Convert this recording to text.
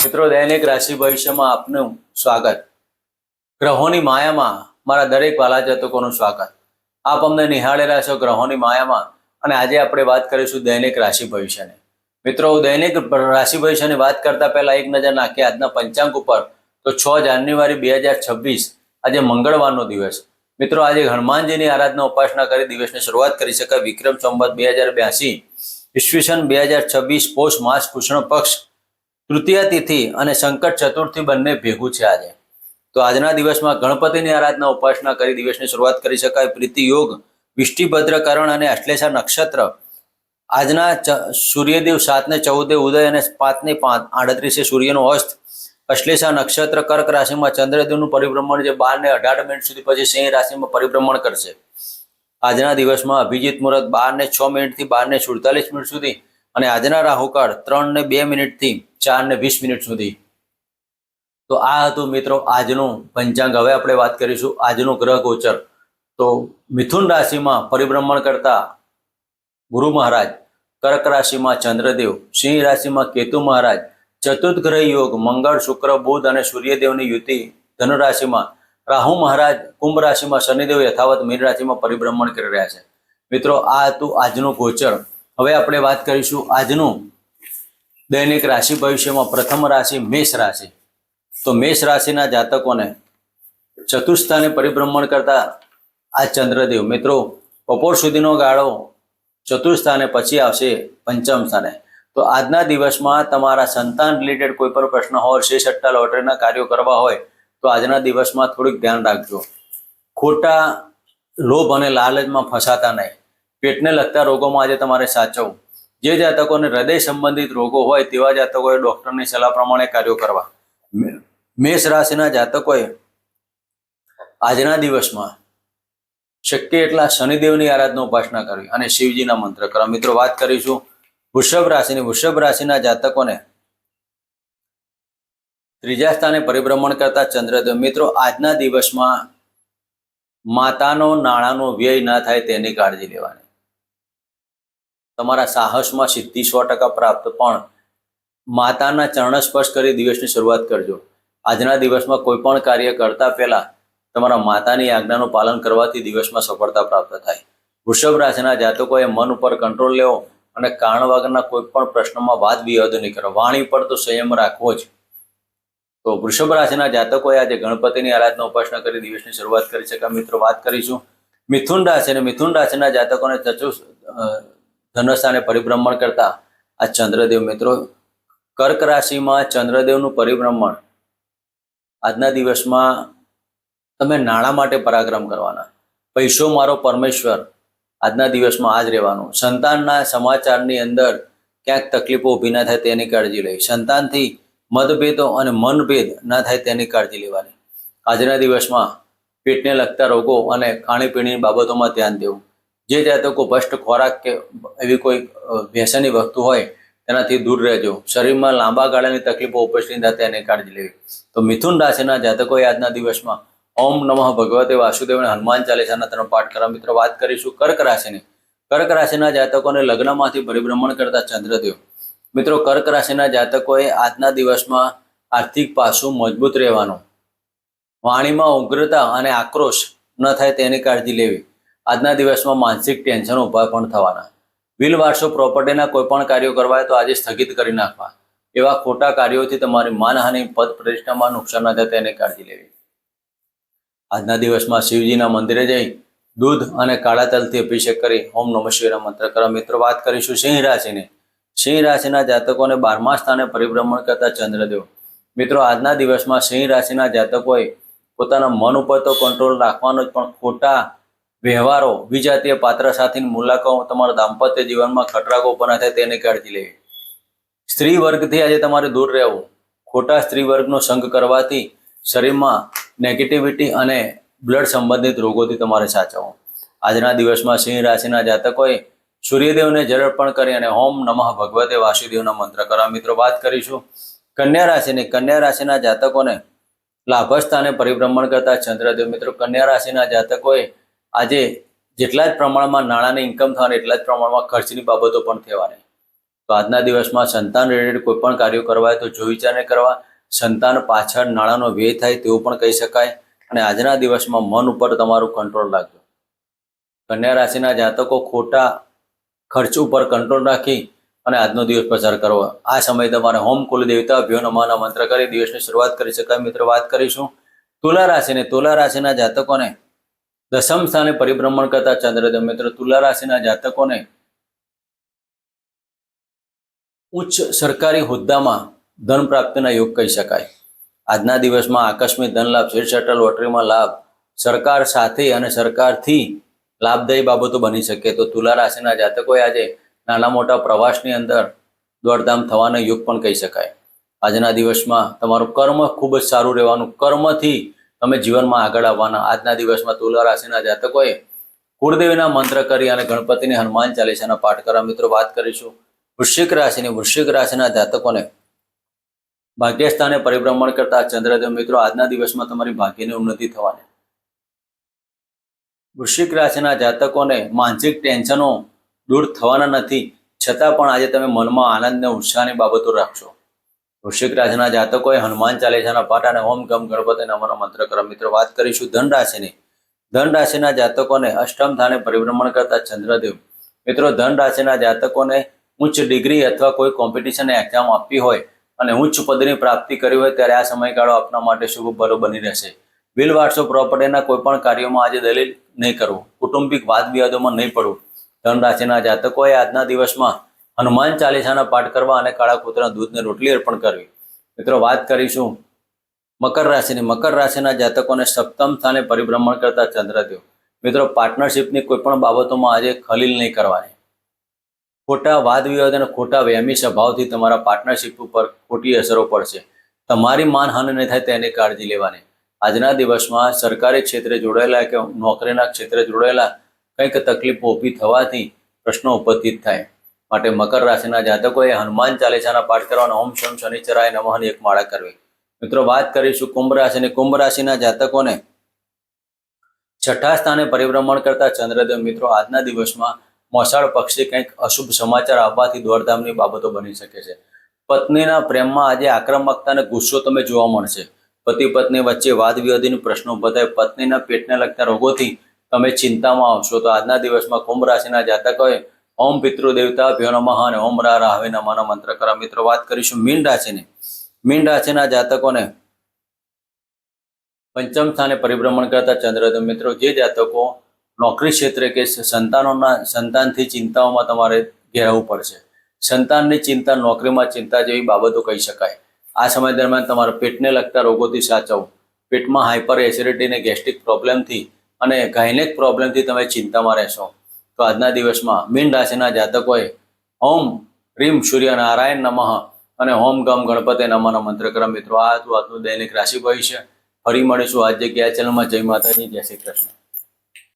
મિત્રો, દૈનિક રાશિ ભવિષ્યમાં આપનું સ્વાગત. ગ્રહોની માયામાં મારા દરેક વાલા જાતકોનું સ્વાગત. આપ અમને નિહાળેલા છો ગ્રહોની માયામાં, અને આજે આપણે વાત કરીશું દૈનિક રાશિ ભવિષ્યની. મિત્રો, દૈનિક રાશિ ભવિષ્યની વાત કરતા પહેલા એક નજર નાખીએ આજના પંચાંગ ઉપર. તો 6 જાન્યુઆરી 2026 આજે મંગળવારનો દિવસ. મિત્રો, આજે હનુમાનજીની આરાધના ઉપાસના કરી દિવસની શરૂઆત કરી શકાય. વિક્રમ સંવત 2082 ઈસવીસન 2026 પોષ માસ કૃષ્ણ પક્ષ તૃતીયા તિથિ અને સંકટ ચતુર્થી બંને ભેગું છે આજે. તો આજના દિવસમાં ગણપતિની આરાધના ઉપાસના કરી દિવસની શરૂઆત કરી શકાય. પ્રીતિ યોગ, વિષ્ટિભદ્રકરણ અને અશ્લેષા નક્ષત્ર. આજના સૂર્યદેવ 7:14 ઉદય અને 5:38 સૂર્યનો અસ્ત. અશ્લેષા નક્ષત્ર કર્ક રાશિમાં ચંદ્રદેવનું પરિભ્રમણ જે 12:18 મિનિટ સુધી પછી સિંહ રાશિમાં પરિભ્રમણ કરશે. આજના દિવસમાં અભિજીત મુહૂર્ત 12:06 થી 12:47 સુધી અને આજના રાહુકાળ 3:02 થી 4:20 સુધી. તો આ હતું મિત્રો આજનું પંચાંગ. હવે આપણે વાત કરીશું આજનું ગ્રહ ગોચર. તો મિથુન રાશિમાં પરિભ્રમણ કરતા ગુરુ મહારાજ, કર્ક રાશિમાં ચંદ્રદેવ, સિંહ રાશિમાં કેતુ મહારાજ, ચતુર્થ ગ્રહ યોગ મંગળ, શુક્ર, બુધ અને સૂર્યદેવની યુતિ ધનુ રાશિમાં, રાહુ મહારાજ કુંભ રાશિમાં, શનિદેવ યથાવત મીન રાશિમાં પરિભ્રમણ કરી રહ્યા છે. મિત્રો, આ હતું આજનું ગોચર. હવે આપણે વાત કરીશું આજનું દૈનિક રાશિ ભવિષ્યમાં. પ્રથમ રાશિ મેષ રાશિ. તો મેષ રાશિના જાતકોને ચતુર્થ સ્થાને પરિભ્રમણ કરતા આ ચંદ્રદેવ મિત્રો બપોર સુધીનો ગાળો ચતુર્થ સ્થાને, પછી આવશે પંચમ સ્થાને. તો આજના દિવસમાં તમારા સંતાન રિલેટેડ કોઈ પણ પ્રશ્ન હોય, શેષટ્ટા લોટરીના કાર્યો કરવા હોય તો આજના દિવસમાં થોડીક ધ્યાન રાખજો. ખોટા લોભ અને લાલચમાં ફસાતા નહીં. પેટને લગતા રોગોમાં આજે તમારે સાચવવું. જે જાતકોને હૃદય સંબંધિત રોગો હોય તેવા જાતકોએ ડૉક્ટરની સલાહ પ્રમાણે કાર્યો કરવા. મેષ રાશિના જાતકોએ આજના દિવસમાં શક્ય એટલા શનિદેવની આરાધના ઉપાસના કરવી અને શિવજીના મંત્ર કરવા. મિત્રો, વાત કરીશું વૃષભ રાશિની. વૃષભ રાશિના જાતકોને ત્રીજા સ્થાને પરિભ્રમણ કરતા ચંદ્રદેવ. મિત્રો, આજના દિવસમાં માતાનો નાણાંનો વ્યય ના થાય તેની કાળજી લેવાની. તમારા સાહસમાં સિદ્ધિ 100% પ્રાપ્ત, પણ માતાના ચરણ સ્પર્શ કરી દિવસની શરૂઆત કરજો. આજના દિવસમાં કોઈ પણ કાર્ય કરતા પહેલા તમારા માતાની આજ્ઞાનું પાલન કરવાથી દિવસમાં સફળતા પ્રાપ્ત થાય. વૃષભ રાશિના જાતકોએ મન ઉપર કંટ્રોલ લેવો અને કારણ વગરના કોઈ પણ પ્રશ્નમાં વાદ વિવાદ નહીં કરો. વાણી પર તો સંયમ રાખવો જ. તો વૃષભ રાશિના જાતકોએ આજે ગણપતિની આરાધના ઉપાસના કરી દિવસની શરૂઆત કરી શકાય. મિત્રો, વાત કરીશું મિથુન રાશિ. અને મિથુન રાશિના જાતકોને ધનસ્થાને પરિભ્રમણ કરતા આ ચંદ્રદેવ. મિત્રો, કર્ક રાશિમાં ચંદ્રદેવનું પરિભ્રમણ. આજના દિવસમાં તમે નાણાં માટે પરાક્રમ કરવાના. પૈસો મારો પરમેશ્વર આજના દિવસમાં આ જ રહેવાનું. સંતાનના સમાચારની અંદર ક્યાંક તકલીફો ઊભી ના થાય તેની કાળજી લેવી. સંતાનથી મતભેદો અને મનભેદ ના થાય તેની કાળજી લેવાની. આજના દિવસમાં પેટને લગતા રોગો અને ખાણીપીણીની બાબતોમાં ધ્યાન દેવું. જે જાતકો ભ્રષ્ટ ખોરાક કે એવી કોઈ વ્યસનની વસ્તુ હોય તેનાથી દૂર રહેજો. શરીરમાં લાંબા ગાળાની તકલીફો ઉપસ્થિત થાય તેની કાળજી લેવી. તો મિથુન રાશિના જાતકોએ આજના દિવસમાં ઓમ નમઃ ભગવતે વાસુદેવ અને હનુમાન ચાલીસાના 3 પાઠ કરવા. મિત્રો, વાત કરીશું કર્ક રાશિની. કર્ક રાશિના જાતકોને લગ્નમાંથી પરિભ્રમણ કરતા ચંદ્રદેવ. મિત્રો, કર્ક રાશિના જાતકોએ આજના દિવસમાં આર્થિક પાસું મજબૂત રહેવાનું. વાણીમાં ઉગ્રતા અને આક્રોશ ન થાય તેની કાળજી લેવી. આજના દિવસમાં માનસિક ટેન્શન ઊભા પણ થવાના. વિલ વારસો પ્રોપર્ટીના કોઈ પણ કાર્યો કરવા હોય તો આજે સ્થગિત કરી નાખવા. એવા ખોટા કાર્યોથી તમારી માનહાનિ, પદ પ્રતિષ્ઠામાં નુકસાન ન થાય તેની કાળજી લેવી. આજના દિવસમાં શિવજીના મંદિરે જઈ દૂધ અને કાળા તલથી અભિષેક કરી ઓમ નમઃ શિવાયના મંત્ર કરવા. મિત્રો, વાત કરીશું સિંહ રાશિની. સિંહ રાશિના જાતકોને 12મા સ્થાને પરિભ્રમણ કરતા ચંદ્રદેવ. મિત્રો, આજના દિવસમાં સિંહ રાશિના જાતકોએ પોતાના મન ઉપર તો કંટ્રોલ રાખવાનો જ, પણ ખોટા વ્યવહારો, વિજાતીય પાત્ર સાથેની મુલાકાતો તમારા દાંપત્ય જીવનમાં ખતરાકો ઉભા ન થાય તેની કાળજી લેવી. સ્ત્રી વર્ગથી આજે તમારે દૂર રહેવું. ખોટા સ્ત્રી વર્ગનો સંગ કરવાથી શરીરમાં નેગેટિવિટી અને બ્લડ સંબંધિત રોગોથી તમારે સાચવવું. આજના દિવસમાં સિંહ રાશિના જાતકોએ સૂર્યદેવને જળ અર્પણ કરી અને ઓમ નમઃ ભગવતે વાસુદેવના મંત્ર કરવા. મિત્રો, વાત કરીશું કન્યા રાશિની. કન્યા રાશિના જાતકોને લાભસ્થાને પરિભ્રમણ કરતા ચંદ્રદેવ. મિત્રો, કન્યા રાશિના જાતકોએ આજે જેટલા જ પ્રમાણમાં નાણાંની ઇન્કમ થવાની એટલા જ પ્રમાણમાં ખર્ચની બાબતો પણ થવાની. તો આજના દિવસમાં સંતાન રિલેટેડ કોઈ પણ કાર્યો કરવા હોય તો જો વિચારને કરવા. સંતાન પાછળ નાણાંનો વ્યય થાય તેવું પણ કહી શકાય. અને આજના દિવસમાં મન ઉપર તમારું કંટ્રોલ રાખજો. કન્યા રાશિના જાતકો ખોટા ખર્ચ ઉપર કંટ્રોલ રાખી અને આજનો દિવસ પસાર કરવો. આ સમયે તમારે હોમ કુલદેવતા ભ્યો નમઃના મંત્ર કરી દિવસની શરૂઆત કરી શકાય. મિત્રો, વાત કરીશું તુલા રાશિને. તુલા રાશિના જાતકોને દશમ સ્થાને પરિભ્રમણ કરતા ચંદ્રદેવ. મિત્રો, તુલા રાશિના જાતકોને ઉચ્ચ સરકારી હોદ્દામાં ધન પ્રાપ્તિના યોગ કહી શકાય. આજના દિવસમાં આકસ્મિક ધન લાભ, શેર સટ્ટા, લોટરીમાં લાભ, સરકાર સાથે અને સરકારથી લાભદાયી બાબતો બની શકે. તો તુલા રાશિના જાતકોએ આજે નાના મોટા પ્રવાસની અંદર દોડધામ થવાના યોગ પણ કહી શકાય. આજના દિવસમાં તમારું કર્મ ખૂબ જ સારું રહેવાનું. કર્મથી તમે જીવનમાં આગળ આવવાના. આજના દિવસમાં તુલા રાશિના જાતકોએ કુળદેવીના મંત્ર કરી અને ગણપતિની હનુમાન ચાલીસાના પાઠ કરવા. મિત્રો, વાત કરીશું વૃશ્ચિક રાશિની. વૃશ્ચિક રાશિના જાતકોને ભાગ્યસ્થાને પરિભ્રમણ કરતા ચંદ્રદેવ. મિત્રો, આજના દિવસમાં તમારી ભાગ્યની ઉન્નતિ થવાની. વૃશ્ચિક રાશિના જાતકોને માનસિક ટેન્શનો દૂર થવાના નથી, છતાં પણ આજે તમે મનમાં આનંદ અને ઉત્સાહની બાબતો રાખશો. વૃશ્ચિક રાશિના જાતકોએ હનુમાન ચાલીસાના પાઠ અને ઓમ ગમ ગણપતિ નમઃનો મંત્ર કરો. મિત્રો, વાત કરીશું ધન રાશિની. ધન રાશિના જાતકોને અષ્ટમ સ્થાને પરિભ્રમણ કરતા ચંદ્રદેવ. મિત્રો, ધન રાશિના જાતકોને ઉચ્ચ ડિગ્રી અથવા કોઈ કોમ્પિટિશન એક્ઝામ આપવી હોય અને ઉચ્ચ પદની પ્રાપ્તિ કરી હોય ત્યારે આ સમયગાળો આપના માટે શુભ ભલો બની રહેશે. વિલ વારસો પ્રોપર્ટીના કોઈ પણ કાર્યોમાં આજે દલીલ નહીં કરવું. કુટુંબિક વાદ વિવાદોમાં નહીં પડવું. ધન રાશિના જાતકોએ આજના દિવસમાં હનુમાન ચાલીસાના પાઠ કરવા અને કાળા કૂતરાના દૂધને રોટલી અર્પણ કરવી. મિત્રો, વાત કરીશું મકર રાશિની. મકર રાશિના જાતકોને સપ્તમ સ્થાને પરિભ્રમણ કરતા ચંદ્રદેવ. મિત્રો, પાર્ટનરશિપની કોઈ પણ બાબતોમાં આજે ખલીલ નહીં કરવાની. ખોટા વાદ વિવાદ અને ખોટા વહેમી સ્વભાવથી તમારા પાર્ટનરશિપ ઉપર ખોટી અસરો પડશે. તમારી માનહાનિ નહીં થાય તેની કાળજી લેવાની. આજના દિવસમાં સરકારી ક્ષેત્રે જોડાયેલા કે નોકરીના ક્ષેત્રે જોડાયેલા કંઈક તકલીફો ઊભી થવાથી પ્રશ્નો ઉપસ્થિત થાય. માટે મકર રાશિના જાતકોએ હનુમાન ચાલીસાના પાઠ કરવાના. ઓમ શમ શનિચરાય નમઃની એક માળા કરવી. મિત્રો, વાત કરીશું કુંભ રાશિની. કુંભ રાશિના જાતકોને છઠ્ઠા સ્થાને પરિભ્રમણ કરતા ચંદ્રદેવ. મિત્રો, આજના દિવસમાં મોસાળ પક્ષે કંઈક અશુભ સમાચાર આવવાથી દોડધામની બાબતો બની શકે છે. પત્નીના પ્રેમમાં આજે આક્રમકતા અને ગુસ્સો તમે જોવા મળશે. પતિ પત્ની વચ્ચે વાદ વિવાદીનો પ્રશ્નો ઉભો થાય. પત્નીના પેટને લગતા રોગોથી તમે ચિંતામાં આવશો. તો આજના દિવસમાં કુંભ રાશિના જાતકોએ ઓમ પિતૃદેવતા ભ્યો નમઃ અને ઓમ રા રાહવે નમઃના મંત્ર કરવા. મિત્રો, વાત કરીશું મીન રાશિની. મીન રાશિના જાતકોને પંચમ સ્થાને પરિભ્રમણ કરતા ચંદ્રદેવ. મિત્રો, જે જાતકો નોકરી ક્ષેત્રે કે સંતાનથી ચિંતાઓમાં તમારે ઘેરાવવું પડશે. સંતાનની ચિંતા, નોકરીમાં ચિંતા જેવી બાબતો કહી શકાય. આ સમય દરમિયાન તમારા પેટને લગતા રોગોથી સાચવવું. પેટમાં હાઇપર એસિડિટી અને ગેસ્ટ્રિક પ્રોબ્લેમથી અને ગાયનેક પ્રોબ્લેમથી તમે ચિંતામાં રહેશો. તો આજના દિવસમાં મીન રાશિના જાતકોએ ઓમ રીમ સૂર્યનારાયણ નમઃ અને ઓમ ગમ ગણપતિ નમઃનો મંત્ર કરો. મિત્રો, આ હતું આજનું દૈનિક રાશિ ભવિષ્ય. ફરી મળીશું આ જગ્યાએ ચેનલમાં. જય માતાજી, જય શ્રી કૃષ્ણ.